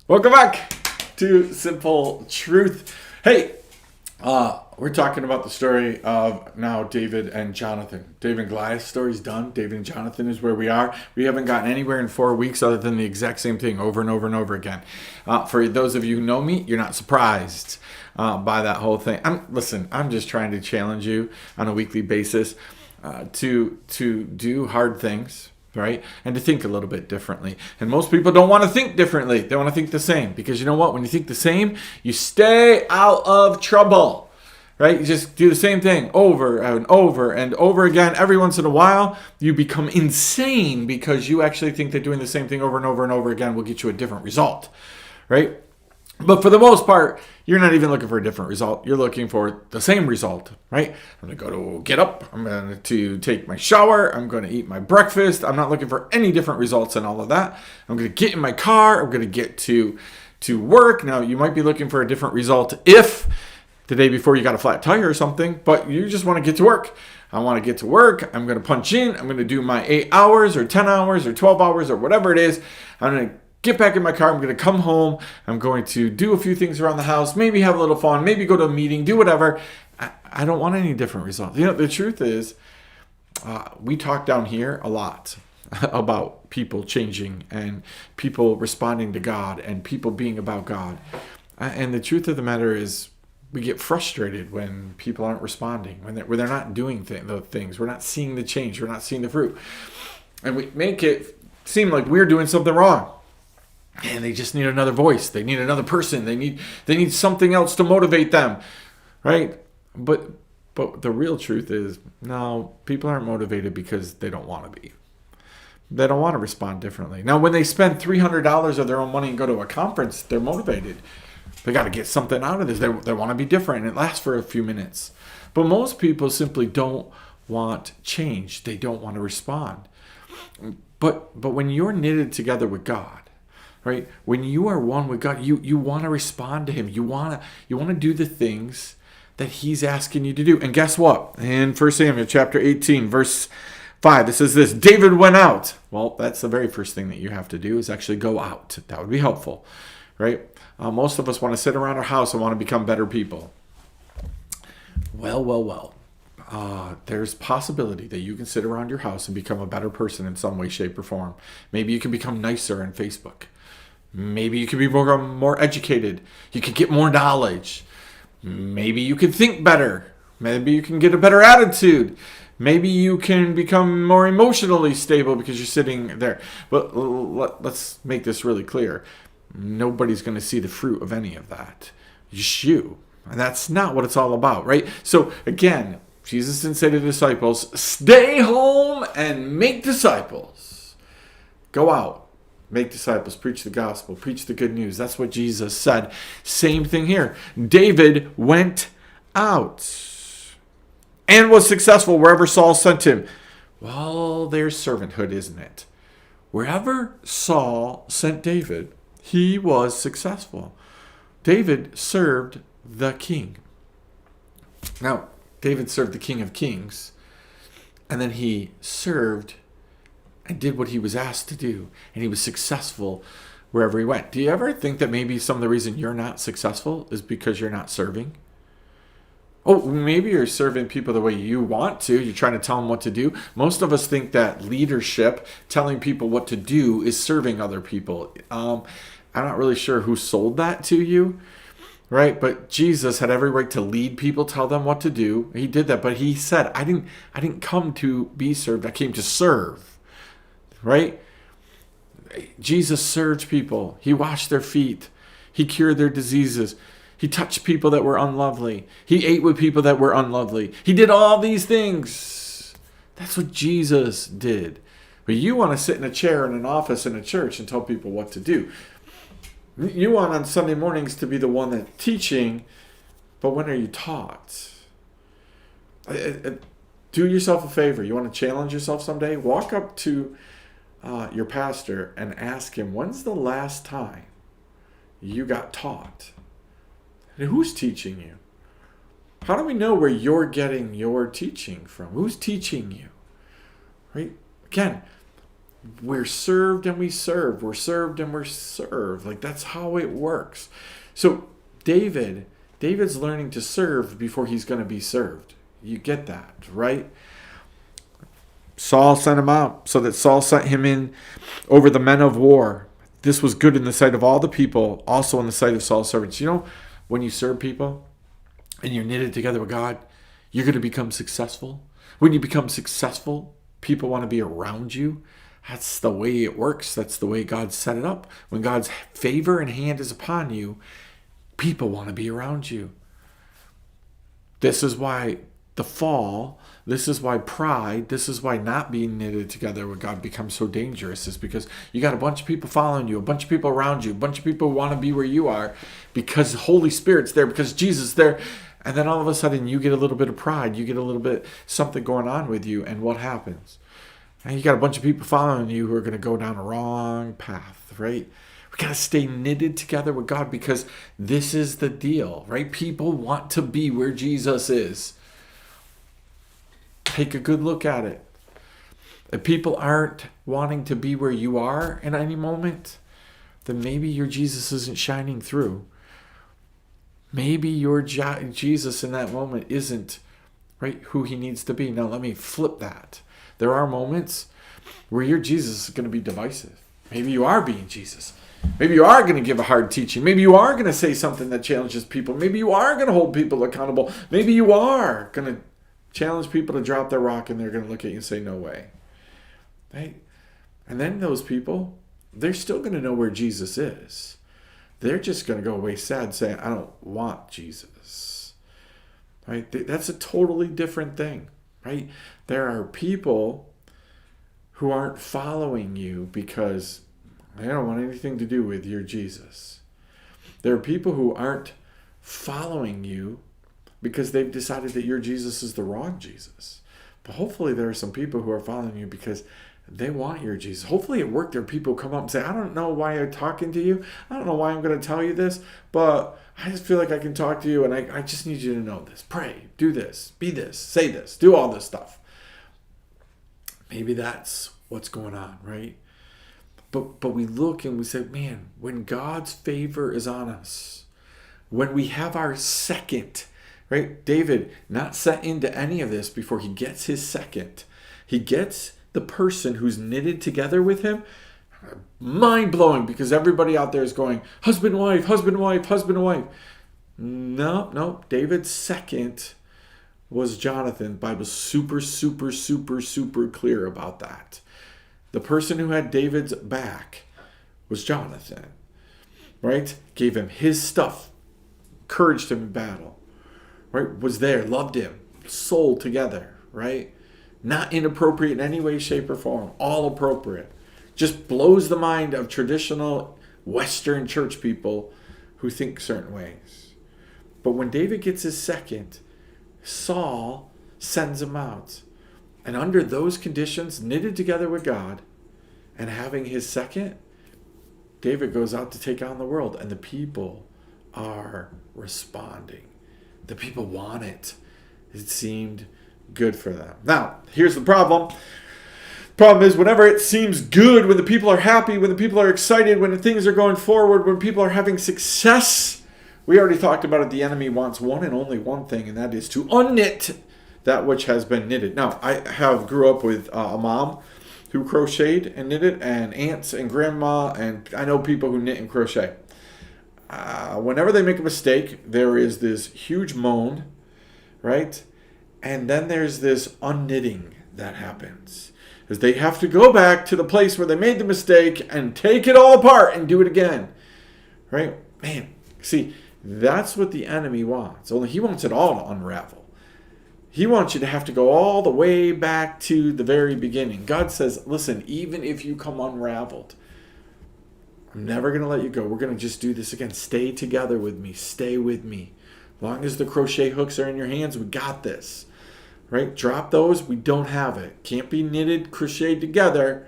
Welcome back to Simple Truth. Hey, we're talking about the story of now David and Jonathan. David and Goliath's story's done. David and Jonathan is where we are. We haven't gotten anywhere in 4 weeks other than the exact same thing over and over and over again. For those of you who know me, you're not surprised by that whole thing. I'm just trying to challenge you on a weekly basis to do hard things, right? And to think a little bit differently. And most people don't want to think differently. They want to think the same. Because you know what? When you think the same, you stay out of trouble, right? You just do the same thing over and over and over again. Every once in a while, you become insane because you actually think that doing the same thing over and over and over again will get you a different result, right? But for the most part, you're not even looking for a different result. You're looking for the same result, right? I'm going to get up. I'm going to take my shower. I'm going to eat my breakfast. I'm not looking for any different results in all of that. I'm going to get in my car. I'm going to get to work. Now, you might be looking for a different result if the day before you got a flat tire or something, but you just want to get to work. I want to get to work. I'm going to punch in. I'm going to do my 8 hours or 10 hours or 12 hours or whatever it is. I'm going to get back in my car. I'm going to come home. I'm going to do a few things around the house, maybe have a little fun, maybe go to a meeting, do whatever. I don't want any different results. You know, the truth is, we talk down here a lot about people changing and people responding to God and people being about God. And the truth of the matter is, we get frustrated when people aren't responding, when they're not doing the things. We're not seeing the change. We're not seeing the fruit. And we make it seem like we're doing something wrong. And they just need another voice. They need another person. They need something else to motivate them, right? But the real truth is, no, people aren't motivated because they don't want to be. They don't want to respond differently. Now, when they spend $300 of their own money and go to a conference, they're motivated. They got to get something out of this. They want to be different. It lasts for a few minutes. But most people simply don't want change. They don't want to respond. But when you're knitted together with God, right? When you are one with God, you want to respond to Him. You want to do the things that He's asking you to do. And guess what? In 1 Samuel chapter 18, verse 5, it says this: David went out. Well, that's the very first thing that you have to do is actually go out. That would be helpful, right? Most of us want to sit around our house and want to become better people. Well. There's possibility that you can sit around your house and become a better person in some way, shape, or form. Maybe you can become nicer on Facebook. Maybe you can be more educated. You could get more knowledge. Maybe you can think better. Maybe you can get a better attitude. Maybe you can become more emotionally stable because you're sitting there. But let's make this really clear. Nobody's going to see the fruit of any of that. Just you. And that's not what it's all about, right? So again, Jesus didn't say to the disciples, stay home and make disciples. Go out. Make disciples, preach the gospel, preach the good news. That's what Jesus said. Same thing here. David went out and was successful wherever Saul sent him. Well, there's servanthood, isn't it? Wherever Saul sent David, he was successful. David served the king. Now, David served the King of Kings, and then he served and did what he was asked to do, and he was successful wherever he went. Do you ever think that maybe some of the reason you're not successful is because you're not serving? Oh, maybe you're serving people the way you want to. You're trying to tell them what to do. Most of us think that leadership, telling people what to do, is serving other people. I'm not really sure who sold that to you, right? But Jesus had every right to lead people, tell them what to do. He did that, but he said, I didn't come to be served. I came to serve. Right? Jesus served people. He washed their feet. He cured their diseases. He touched people that were unlovely. He ate with people that were unlovely. He did all these things. That's what Jesus did. But you want to sit in a chair in an office in a church and tell people what to do. You want on Sunday mornings to be the one that's teaching, but when are you taught? Do yourself a favor. You want to challenge yourself someday? Walk up to your pastor and ask him, when's the last time you got taught? And who's teaching you? How do we know where you're getting your teaching from? Who's teaching you? Right? Again, we're served and we serve. We're served and we're served. Like, that's how it works. So David's learning to serve before he's going to be served. You get that, right? Saul sent him out, so that Saul sent him in over the men of war. This was good in the sight of all the people, also in the sight of Saul's servants. You know, when you serve people and you're knitted together with God, you're going to become successful. When you become successful, people want to be around you. That's the way it works. That's the way God set it up. When God's favor and hand is upon you, people want to be around you. This is why the fall, this is why pride, this is why not being knitted together with God becomes so dangerous, is because you got a bunch of people following you, a bunch of people around you, a bunch of people who want to be where you are because the Holy Spirit's there, because Jesus is there. And then all of a sudden you get a little bit of pride, you get a little bit something going on with you, and what happens? And you got a bunch of people following you who are going to go down a wrong path, right? We got to stay knitted together with God, because this is the deal, right? People want to be where Jesus is. Take a good look at it. If people aren't wanting to be where you are in any moment, then maybe your Jesus isn't shining through. Maybe your Jesus in that moment isn't, right, who he needs to be. Now let me flip that. There are moments where your Jesus is going to be divisive. Maybe you are being Jesus. Maybe you are going to give a hard teaching. Maybe you are going to say something that challenges people. Maybe you are going to hold people accountable. Maybe you are going to challenge people to drop their rock, and they're going to look at you and say, no way. Right? And then those people, they're still going to know where Jesus is. They're just going to go away sad saying, I don't want Jesus. Right? That's a totally different thing. Right? There are people who aren't following you because they don't want anything to do with your Jesus. There are people who aren't following you because they've decided that your Jesus is the wrong Jesus. But hopefully there are some people who are following you because they want your Jesus. Hopefully at work there are people who come up and say, I don't know why I'm talking to you. I don't know why I'm going to tell you this, but I just feel like I can talk to you, and I just need you to know this. Pray, do this, be this, say this, do all this stuff. Maybe that's what's going on, right? But we look and we say, man, when God's favor is on us, when we have our second, right? David not set into any of this before he gets his second. He gets the person who's knitted together with him. Mind-blowing, because everybody out there is going, husband, wife, husband, wife, husband, wife. No. David's second was Jonathan. The Bible's super, super, super, super clear about that. The person who had David's back was Jonathan, right? Gave him his stuff, encouraged him in battle, right? Was there, loved him, soul together, right? Not inappropriate in any way, shape, or form. All appropriate. Just blows the mind of traditional Western church people who think certain ways. But when David gets his second, Saul sends him out. And under those conditions, knitted together with God and having his second, David goes out to take on the world. And the people are responding. The people want it. It seemed good for them. Now, here's the problem. Problem is, whenever it seems good, when the people are happy, when the people are excited, when things are going forward, when people are having success, we already talked about it. The enemy wants one and only one thing, and that is to unknit that which has been knitted. Now, I grew up with a mom who crocheted and knitted, and aunts and grandma, and I know people who knit and crochet. Whenever they make a mistake, there is this huge moan, right? And then there's this unknitting that happens. Because they have to go back to the place where they made the mistake and take it all apart and do it again. Right? Man, see, that's what the enemy wants. Only he wants it all to unravel. He wants you to have to go all the way back to the very beginning. God says, listen, even if you come unraveled, I'm never going to let you go. We're going to just do this again. Stay together with me. Stay with me. As long as the crochet hooks are in your hands, we got this. Right? Drop those. We don't have it. Can't be knitted, crocheted together.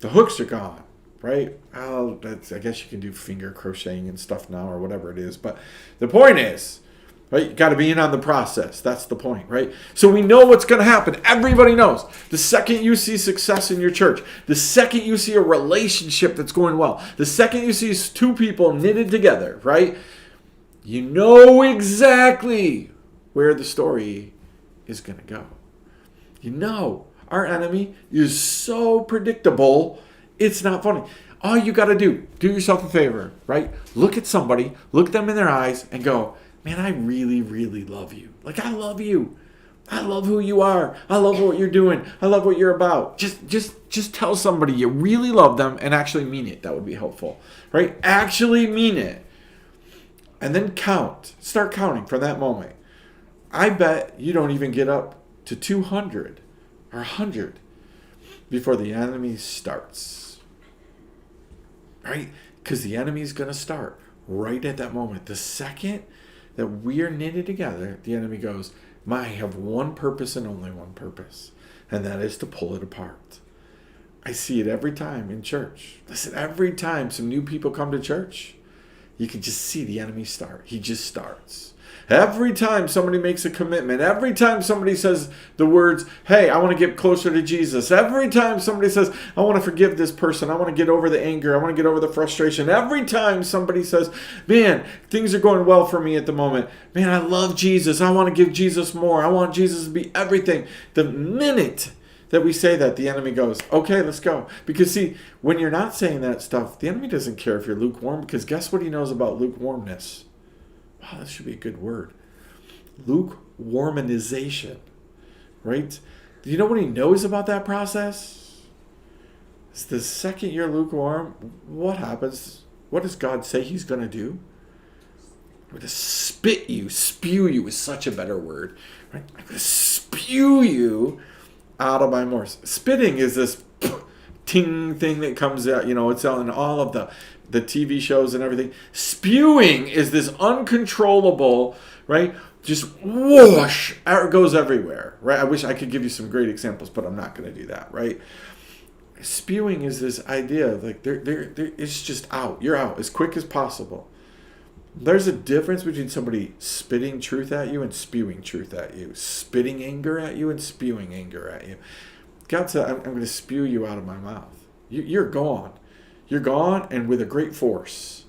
The hooks are gone. Right? I guess you can do finger crocheting and stuff now or whatever it is. But the point is, right? You got to be in on the process. That's the point, right? So we know what's going to happen. Everybody knows. The second you see success in your church, the second you see a relationship that's going well, the second you see two people knitted together, right? You know exactly where the story is going to go. You know, our enemy is so predictable, it's not funny. All you got to do yourself a favor, right? Look at somebody, look them in their eyes and go, man, I really, really love you. Like, I love you. I love who you are. I love what you're doing. I love what you're about. Just tell somebody you really love them and actually mean it. That would be helpful, right? Actually mean it. And then count. Start counting from that moment. I bet you don't even get up to 200 or 100 before the enemy starts. Right? Because the enemy is going to start right at that moment. The second that we are knitted together, the enemy goes, I have one purpose and only one purpose, and that is to pull it apart. I see it every time in church. Listen, every time some new people come to church, you can just see the enemy start. He just starts. Every time somebody makes a commitment, every time somebody says the words, hey, I want to get closer to Jesus, every time somebody says, I want to forgive this person, I want to get over the anger, I want to get over the frustration, every time somebody says, man, things are going well for me at the moment, man, I love Jesus, I want to give Jesus more, I want Jesus to be everything. The minute that we say that, the enemy goes, okay, let's go. Because see, when you're not saying that stuff, the enemy doesn't care if you're lukewarm, because guess what he knows about lukewarmness? Wow, that should be a good word. Lukewarmanization, right? Do you know what he knows about that process? It's the second you're lukewarm, what happens? What does God say he's going to do? I'm going to spit you. Spew you is such a better word, right? I'm going to spew you out of my mouth. Spitting is this ting thing that comes out, it's on all of the TV shows and everything. Spewing is this uncontrollable, right? Just whoosh, it goes everywhere, right? I wish I could give you some great examples, but I'm not going to do that, right? Spewing is this idea of like it's just out. You're out as quick as possible. There's a difference between somebody spitting truth at you and spewing truth at you. Spitting anger at you and spewing anger at you. God said, I'm going to spew you out of my mouth. You're gone. You're gone, and with a great force.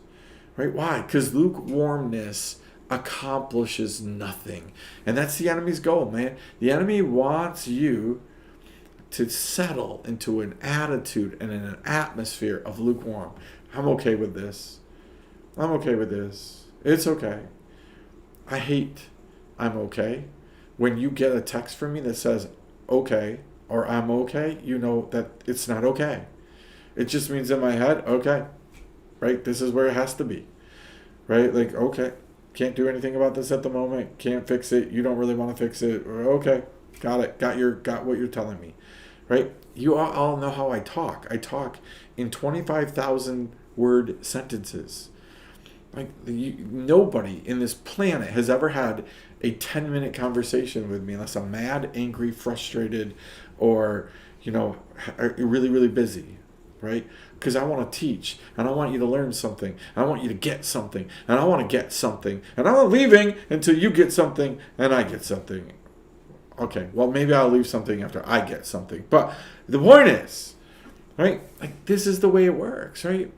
Right? Why? Because lukewarmness accomplishes nothing. And that's the enemy's goal, man. The enemy wants you to settle into an attitude and in an atmosphere of lukewarm. I'm okay with this. I'm okay with this. It's okay. I hate I'm okay. When you get a text from me that says okay or I'm okay, you know that it's not okay. It just means in my head, okay, right? This is where it has to be, right? Like, okay, can't do anything about this at the moment. Can't fix it. You don't really want to fix it. Okay, got it. Got what you're telling me, right? You all know how I talk. I talk in 25,000 word sentences. Like nobody in this planet has ever had a 10-minute conversation with me unless I'm mad, angry, frustrated, or really, really busy. Right? Because I want to teach, and I want you to learn something, and I want you to get something, and I want to get something, and I'm not leaving until you get something and I get something. Okay, well, maybe I'll leave something after I get something. But the point is, right? Like, this is the way it works, right?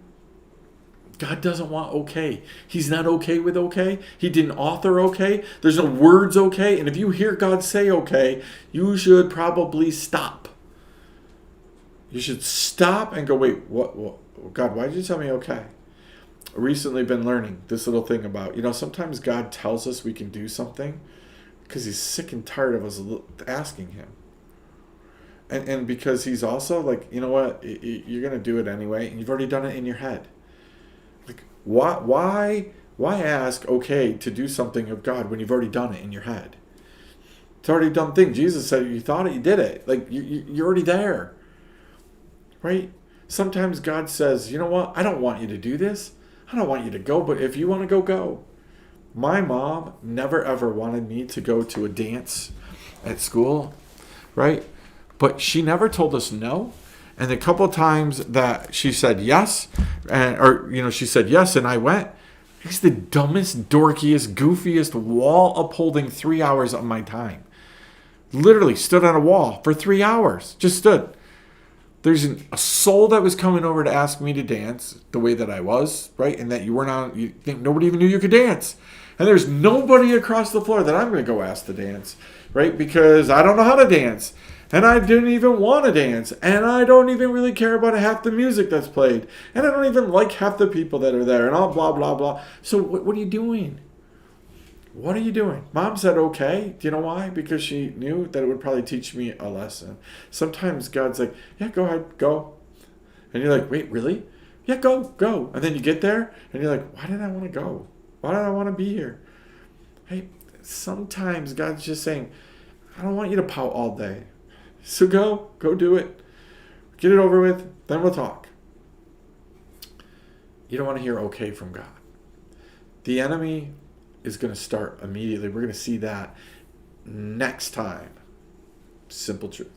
God doesn't want okay. He's not okay with okay. He didn't author okay. There's no words okay. And if you hear God say okay, you should probably stop. You should stop and go, wait, what? God, why did you tell me okay? I've recently been learning this little thing about, sometimes God tells us we can do something because he's sick and tired of us asking him. And because he's also like, you know what, you're going to do it anyway, and you've already done it in your head. Like, why ask okay to do something of God when you've already done it in your head? It's already a done thing. Jesus said you thought it, you did it. Like, you're already there. Right? Sometimes God says, you know what? I don't want you to do this. I don't want you to go, but if you want to go, go. My mom never ever wanted me to go to a dance at school, right? But she never told us no. And the couple of times that she said yes, she said yes and I went, It's the dumbest, dorkiest, goofiest, wall upholding 3 hours of my time. Literally stood on a wall for 3 hours. Just stood. There's a soul that was coming over to ask me to dance the way that I was, right? And that you think nobody even knew you could dance. And there's nobody across the floor that I'm going to go ask to dance, right? Because I don't know how to dance. And I didn't even want to dance. And I don't even really care about half the music that's played. And I don't even like half the people that are there and all blah, blah, blah. So what are you doing? What are you doing? Mom said okay. Do you know why? Because she knew that it would probably teach me a lesson. Sometimes God's like, yeah, go ahead, go. And you're like, wait, really? Yeah, go. And then you get there and you're like, why did I want to go? Why did I want to be here? Hey, sometimes God's just saying, I don't want you to pout all day. So go do it. Get it over with, then we'll talk. You don't want to hear okay from God. The enemy is going to start immediately. We're going to see that next time. Simple truth.